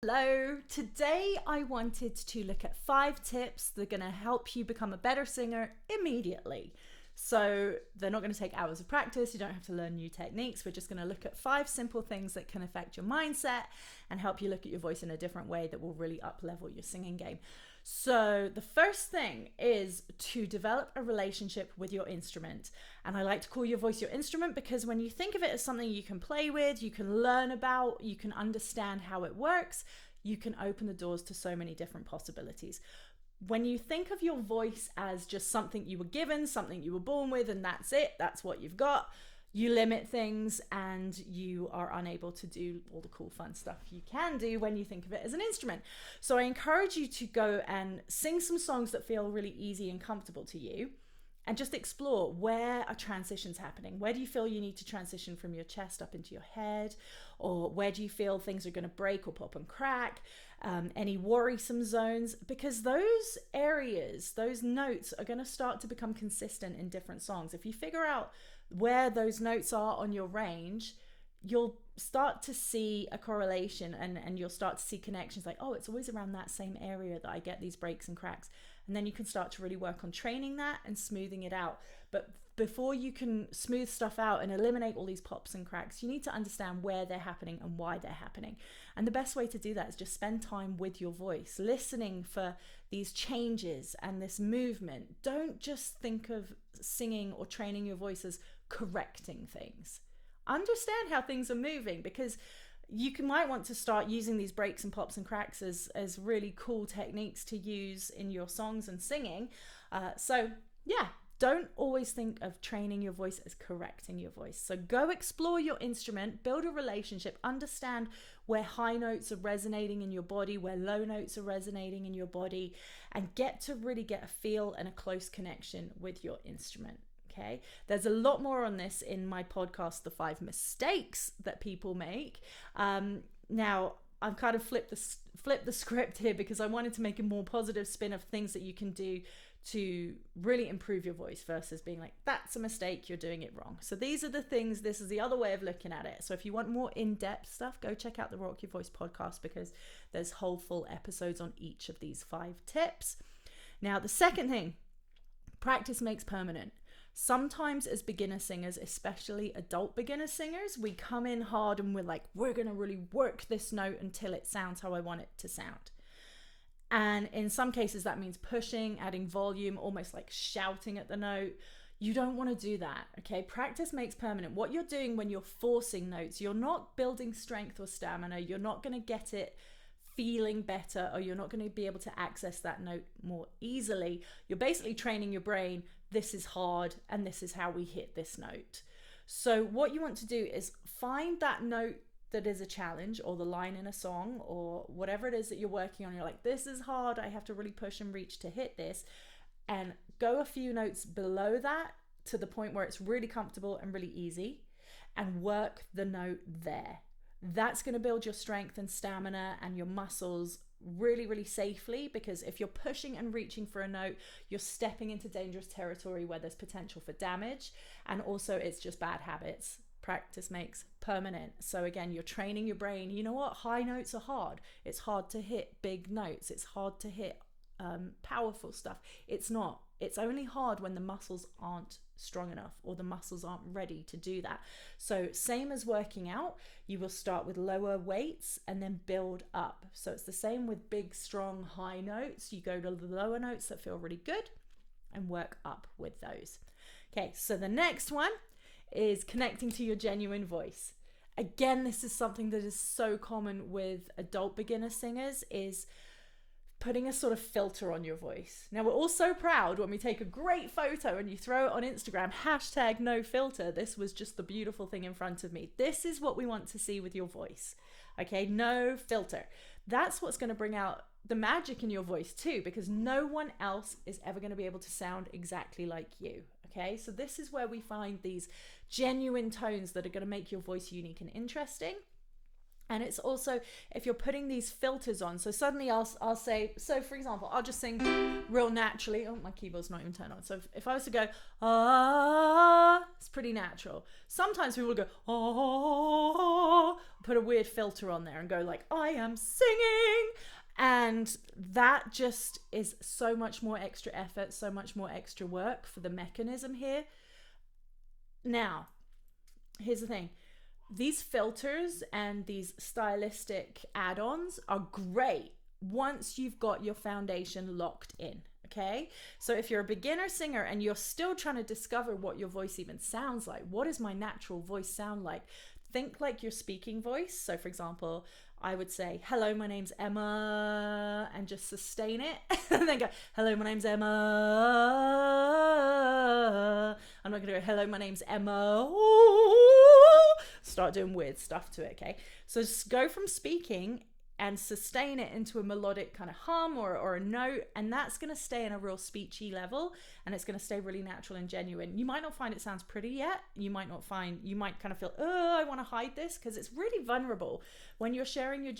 Hello, today I wanted to look at 5 tips that are going to help you become a better singer immediately. So they're not going to take hours of practice, you don't have to learn new techniques. We're just going to look at 5 simple things that can affect your mindset and help you look at your voice in a different way that will really up level your singing game. So the first thing is to develop a relationship with your instrument. And I like to call your voice your instrument because when you think of it as something you can play with, you can learn about, you can understand how it works, you can open the doors to so many different possibilities. When you think of your voice as just something you were given, something you were born with, and that's it, that's what you've got, you limit things and you are unable to do all the cool fun stuff you can do when you think of it as an instrument. So I encourage you to go and sing some songs that feel really easy and comfortable to you, and just explore where are transitions happening. Where do you feel you need to transition from your chest up into your head? Or where do you feel things are going to break or pop and crack? Any worrisome zones? Because those areas, those notes are going to start to become consistent in different songs. If you figure out where those notes are on your range, you'll start to see a correlation and you'll start to see connections like, oh, it's always around that same area that I get these breaks and cracks. And then you can start to really work on training that and smoothing it out. But before you can smooth stuff out and eliminate all these pops and cracks, you need to understand where they're happening and why they're happening. And the best way to do that is just spend time with your voice, listening for these changes and this movement. Don't just think of singing or training your voice as correcting things. Understand how things are moving, because might want to start using these breaks and pops and cracks as really cool techniques to use in your songs and singing. Don't always think of training your voice as correcting your voice. So go explore your instrument, build a relationship, understand where high notes are resonating in your body, where low notes are resonating in your body, and get to really get a feel and a close connection with your instrument. Okay, there's a lot more on this in my podcast, The 5 Mistakes That People Make. Now, I've kind of flipped the script here because I wanted to make a more positive spin of things that you can do to really improve your voice versus being like, that's a mistake, you're doing it wrong. So these are the things, this is the other way of looking at it. So if you want more in-depth stuff, go check out the Rock Your Voice podcast because there's whole full episodes on each of these 5 tips. Now, the second thing, practice makes permanent. Sometimes as beginner singers, especially adult beginner singers, we come in hard and we're like, we're going to really work this note until it sounds how I want it to sound. And in some cases that means pushing, adding volume, almost like shouting at the note. You don't want to do that, okay? Practice makes permanent. What you're doing when you're forcing notes, you're not building strength or stamina. You're not going to get it feeling better, or you're not going to be able to access that note more easily. You're basically training your brain, this is hard and this is how we hit this note. So what you want to do is find that note that is a challenge, or the line in a song, or whatever it is that you're working on. You're like, this is hard, I have to really push and reach to hit this, and go a few notes below that to the point where it's really comfortable and really easy, and work the note there. That's going to build your strength and stamina and your muscles really, really safely, because if you're pushing and reaching for a note, you're stepping into dangerous territory where there's potential for damage, and also it's just bad habits. Practice makes permanent. So again, you're training your brain. You know what? High notes are hard. It's hard to hit big notes. It's hard to hit powerful stuff. It's not. It's only hard when the muscles aren't strong enough or the muscles aren't ready to do that. So same as working out, you will start with lower weights and then build up. So it's the same with big, strong, high notes. You go to the lower notes that feel really good and work up with those. Okay, so the next one is connecting to your genuine voice. Again, this is something that is so common with adult beginner singers, is putting a sort of filter on your voice. Now, we're all so proud when we take a great photo and you throw it on Instagram, #NoFilter. This was just the beautiful thing in front of me. This is what we want to see with your voice. Okay, no filter. That's what's going to bring out the magic in your voice too, because no one else is ever going to be able to sound exactly like you. Okay, so this is where we find these genuine tones that are going to make your voice unique and interesting. And it's also if you're putting these filters on. So suddenly I'll say, so for example, I'll just sing real naturally. Oh, my keyboard's not even turned on. So if I was to go, ah, it's pretty natural. Sometimes people will go, ah, put a weird filter on there and go like, I am singing. And that just is so much more extra effort, so much more extra work for the mechanism here. Now, here's the thing. These filters and these stylistic add-ons are great once you've got your foundation locked in, okay? So if you're a beginner singer and you're still trying to discover what your voice even sounds like, what does my natural voice sound like? Think like your speaking voice. So for example, I would say, hello, my name's Emma, and just sustain it. And then go, hello, my name's Emma. I'm not going to go, hello, my name's Emma. Start doing weird stuff to it, okay? So just go from speaking and sustain it into a melodic kind of hum or a note, and that's going to stay in a real speechy level, and it's going to stay really natural and genuine. You might not find it sounds pretty yet. You might kind of feel, oh, I want to hide this, because it's really vulnerable. When you're sharing your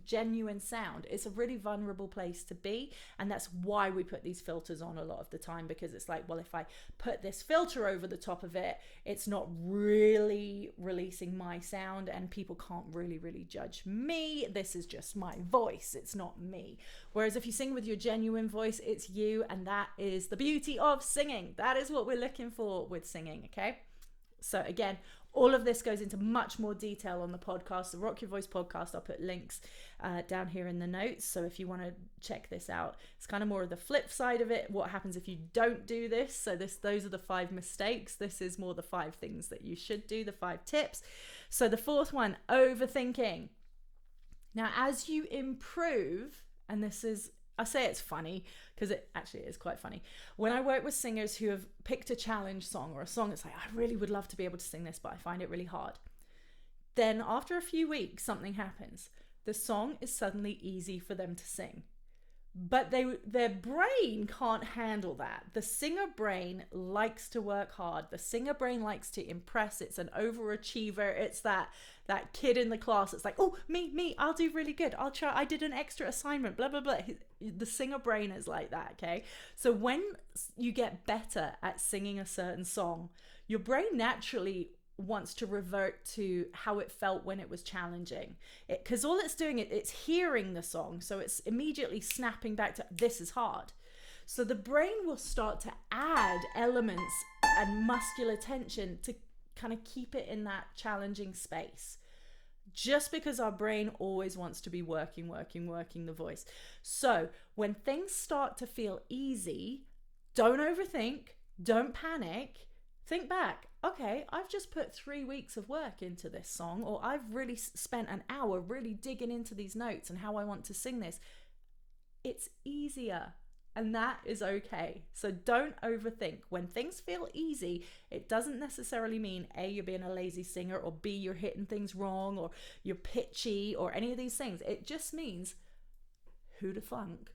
genuine sound, it's a really vulnerable place to be, and that's why we put these filters on a lot of the time, because it's like, well, if I put this filter over the top of it, it's not really releasing my sound, and people can't really judge me. This is just my voice, it's not me. Whereas if you sing with your genuine voice, it's you, and that is the beauty of singing. That is what we're looking for with singing, okay? So again, all of this goes into much more detail on the podcast, the Rock Your Voice podcast. I'll put links down here in the notes. So if you want to check this out, it's kind of more of the flip side of it. What happens if you don't do this? So those are the 5 mistakes. This is more the 5 things that you should do, the 5 tips. So the 4th one, overthinking. Now, as you improve, and this is, I say it's funny because it actually is quite funny. When I work with singers who have picked a challenge song or a song that's like, I really would love to be able to sing this, but I find it really hard. Then after a few weeks, something happens. The song is suddenly easy for them to sing. But their brain can't handle that. The singer brain likes to work hard. The singer brain likes to impress. It's an overachiever. It's that kid in the class. It's like, oh, me, I'll do really good. I'll try. I did an extra assignment, blah, blah, blah. The singer brain is like that, okay? So when you get better at singing a certain song, your brain naturally wants to revert to how it felt when it was challenging, because all it's doing, it's hearing the song, so it's immediately snapping back to, this is hard. So the brain will start to add elements and muscular tension to kind of keep it in that challenging space, just because our brain always wants to be working the voice. So when things start to feel easy, don't overthink, don't panic. Think back, okay, I've just put 3 weeks of work into this song, or I've really spent an hour really digging into these notes and how I want to sing this. It's easier, and that is okay. So don't overthink. When things feel easy, it doesn't necessarily mean A, you're being a lazy singer, or B, you're hitting things wrong, or you're pitchy, or any of these things. It just means, who to funk,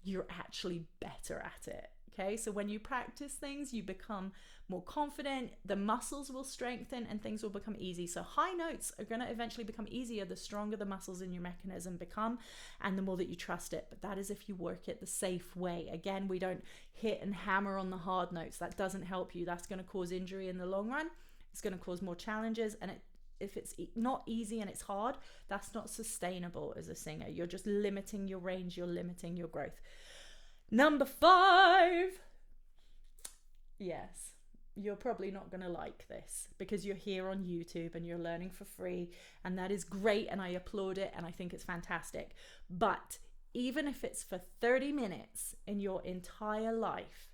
you're actually better at it. Okay, so when you practice things, you become more confident, the muscles will strengthen, and things will become easy. So high notes are going to eventually become easier the stronger the muscles in your mechanism become, and the more that you trust it. But that is if you work it the safe way. Again, we don't hit and hammer on the hard notes. That doesn't help you. That's going to cause injury in the long run. It's going to cause more challenges, and if it's not easy and it's hard, that's not sustainable as a singer. You're just limiting your range, you're limiting your growth. Number 5. Yes, you're probably not going to like this because you're here on YouTube and you're learning for free, and that is great, and I applaud it, and I think it's fantastic. But even if it's for 30 minutes in your entire life,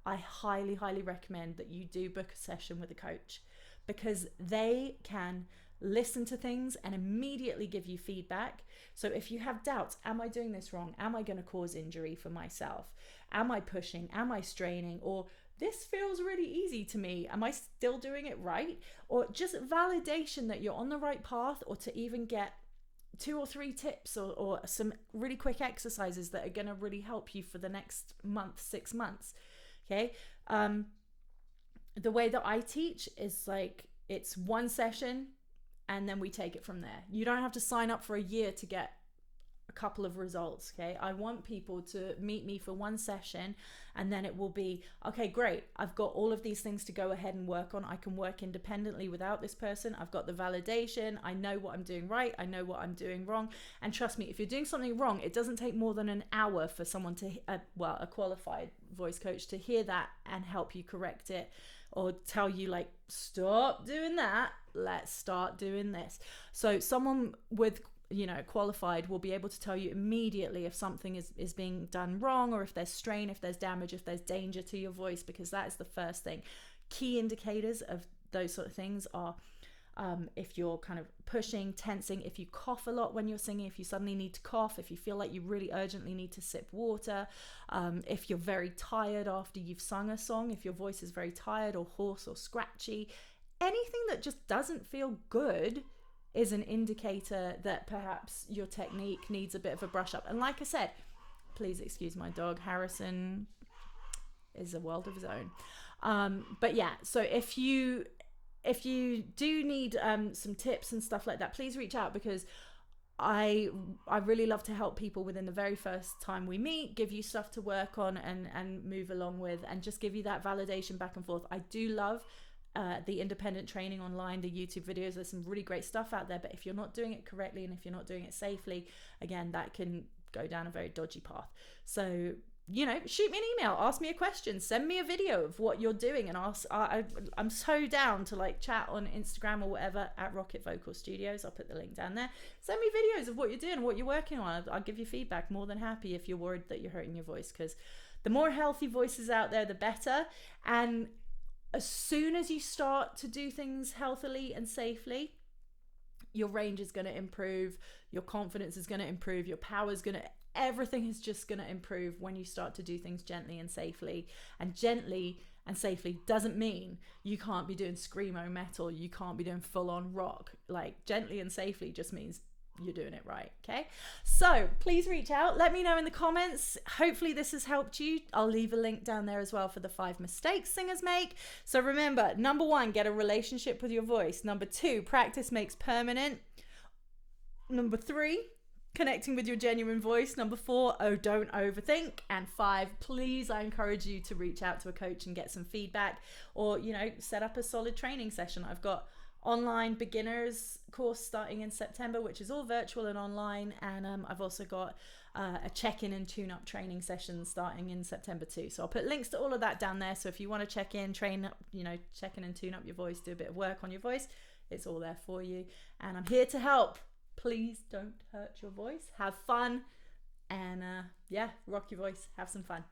I highly recommend that you do book a session with a coach, because they can listen to things and immediately give you feedback. So if you have doubts, am I doing this wrong? Am I going to cause injury for myself? Am I pushing? Am I straining? Or this feels really easy to me. Am I still doing it right? Or just validation that you're on the right path, or to even get 2 or 3 tips or some really quick exercises that are going to really help you for the next month, 6 months. Okay. The way that I teach is like, it's one session, and then we take it from there. You don't have to sign up for a year to get a couple of results. Okay, I want people to meet me for one session, and then it will be, okay, great, I've got all of these things to go ahead and work on. I can work independently without this person. I've got the validation. I know what I'm doing right. I know what I'm doing wrong. And trust me, if you're doing something wrong, it doesn't take more than an hour for someone to a qualified voice coach to hear that and help you correct it, or tell you, like, stop doing that, let's start doing this. So someone with, you know, qualified will be able to tell you immediately if something is being done wrong, or if there's strain, if there's damage, if there's danger to your voice, because that is the first thing. Key indicators of those sort of things are if you're kind of pushing, tensing, if you cough a lot when you're singing, if you suddenly need to cough, if you feel like you really urgently need to sip water, if you're very tired after you've sung a song, if your voice is very tired or hoarse or scratchy, anything that just doesn't feel good is an indicator that perhaps your technique needs a bit of a brush up. And like I said, please excuse my dog, Harrison is a world of his own. But yeah, so if you do need some tips and stuff like that, please reach out, because I really love to help people within the very first time we meet, give you stuff to work on and move along with, and just give you that validation back and forth. I do love the independent training online, the YouTube videos. There's some really great stuff out there, but if you're not doing it correctly and if you're not doing it safely, again, that can go down a very dodgy path. So, you know, shoot me an email, ask me a question, send me a video of what you're doing, and I'm so down to, like, chat on Instagram or whatever at Rockit Vocal Studios. I'll put the link down there. Send me videos of what you're doing, what you're working on. I'll give you feedback. More than happy if you're worried that you're hurting your voice, because the more healthy voices out there, the better. And as soon as you start to do things healthily and safely, your range is going to improve, your confidence is going to improve, your power is going to, everything is just going to improve when you start to do things gently and safely. And gently and safely doesn't mean you can't be doing screamo metal, you can't be doing full on rock. Like, gently and safely just means you're doing it right. Okay, so please reach out, let me know in the comments. Hopefully this has helped you. I'll leave a link down there as well for the 5 mistakes singers make. So remember, number 1, get a relationship with your voice. Number 2, practice makes permanent. Number 3, connecting with your genuine voice. Number 4, don't overthink. And 5, please, I encourage you to reach out to a coach and get some feedback, or, you know, set up a solid training session. I've got online beginners course starting in September, which is all virtual and online, and I've also got a check-in and tune-up training session starting in September too. So I'll put links to all of that down there, so if you want to check in, train up, you know, check in and tune up your voice, do a bit of work on your voice, it's all there for you, and I'm here to help. Please don't hurt your voice, have fun, and yeah, rock your voice, have some fun.